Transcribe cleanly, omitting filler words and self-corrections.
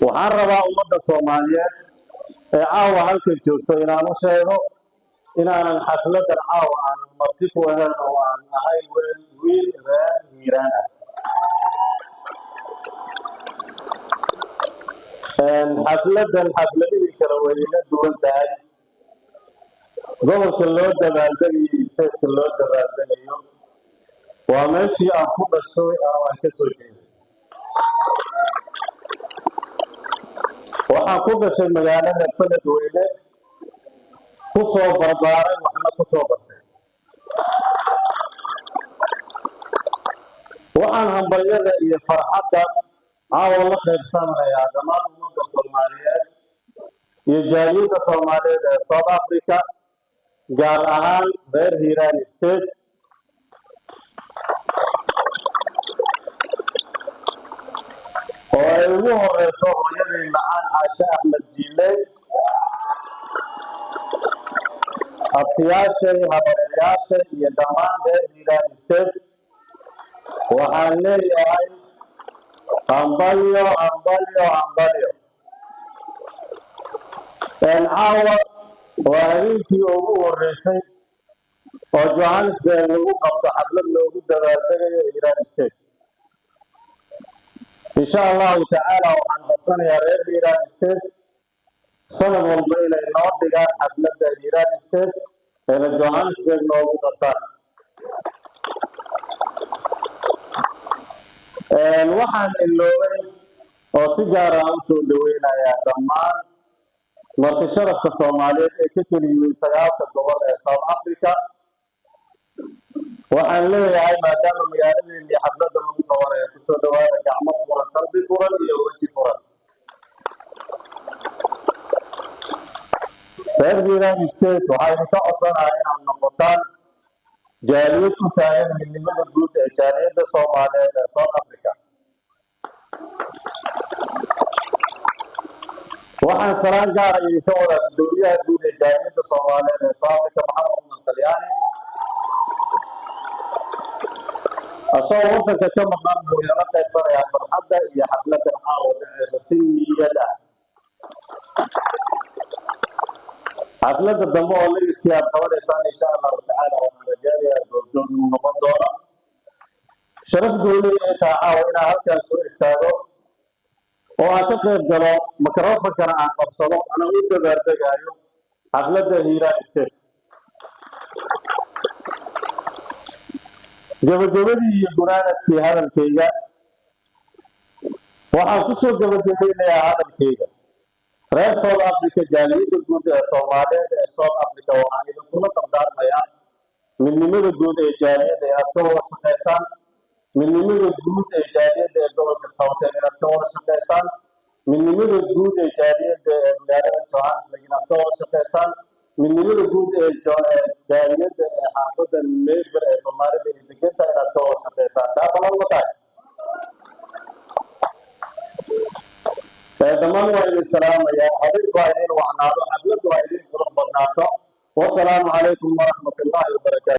waxaan rabaa ummadda Soomaaliyeed ee caawa halkan joogto inaan u sheego inaanan xafladan caawa aan marti ku ahayn oo aan ahay wiil reer Hiiraan ah. xafladan xafladihii kala weyna duwan tahay gobolka loo dabaaldegayo isteedka loo dabaaldegayo waa meeshii aan ku dhashay oo aan ka soo jeeday. waxaan ku dhashay magaalada Beledweyne, ku soo barbaaray waxna ku soo bartay. waxaan hambalyada iyo farxadda caawa la qaybsanayaa dhammaan ummadda Soomaaliyeed iyo jaaliyadda Soomaaliyeed ee South Africa, gaar ahaan reer Hiiraan State oo ay ugu horeyso hooyadii macaan Caashe Axmed Jiiley, abtiyaashay, habaryarayaashay iyo dhammaan reer Hiiraan State. waxaan leeyahay hambalyo hambalyo hambalyo. caawa waa habeenkii ugu horeysay oo Johannesburg lagu qabto xaflad loogu dabaaldegayo Hiiraan State. إن شاء الله تعالى وعن حسن يا ريت إيران ستيت سنة والبيلة نوضي حفلة إيران ستيت إلى جوهانسبرغ موجودة طار. الوحن اللوين وسجارة أمسو دوينا يا دمان مرت شرف الصومالية كتير من سيارات الدول ساوث أفريقيا. waxaan leeyahay maadaama magaaladeenii xafladda lagu qabanaya kusoo dhawaada gacmo furan, qalbi furan iyo weji furan. reer Hiiraan State waxaynu ka codsanahay inaad noqotaan jaaliyad ku taagan midnimada guud ee jaaliyadda Soomaaliyeed ee South Africa. waxaan salaan gaar ah idinka wadaa gudoomiyaha guud ee jaaliyadda Soomaaliyeed ee South Africa, Maxamed Umar Talyaani, asoo wadanka ka maqan buu inala qaybsanayaa farxadda iyo xafladan caawa dhaceysa si niyad ah. xafladda dambe oo liiskii aad qabanaysaan insha allahu tacaala waxaan rajaynayaa goobjoog inuu noqon doono. sharaf gooni ay tahay caawa inaan halkaas soo istaago oo aan ka qayb galo mikrofonkana aan qabsado anaa u dabaaldegaayo xafladda Hiiraan State. gabagabadii iyo gunaanadkii hadalkayga waxaan ku soo gabagabeynayaa hadalkayga reer South Africa, jaaliyadda guud ee Soomaaliyeed ee South Africa. waxaan idinkula dardaarmayaa midnimada guud ee jaaliyadda inaad ka wada shaqaysaan, midnimada guud ee jaaliyadda ee gobolka Gauteng inaad ka wada shaqaysaan, midnimada guud ee jaaliyadda ee magaalada Johannesburg inaad ka wada shaqaysaan, midnimada guud ee jaaliyadda ee xaafadda Meeber ee Soomaalida iyo degenta inaad ka wada shaqaysaan. taa balan ma tahay? dhammaan waa idin salaamayaa. habeenku waa idin wacnaado, xafladdu waa idin qurux badnaato. wasalaamu calaykum waraxmatullaahi wabarakaatu.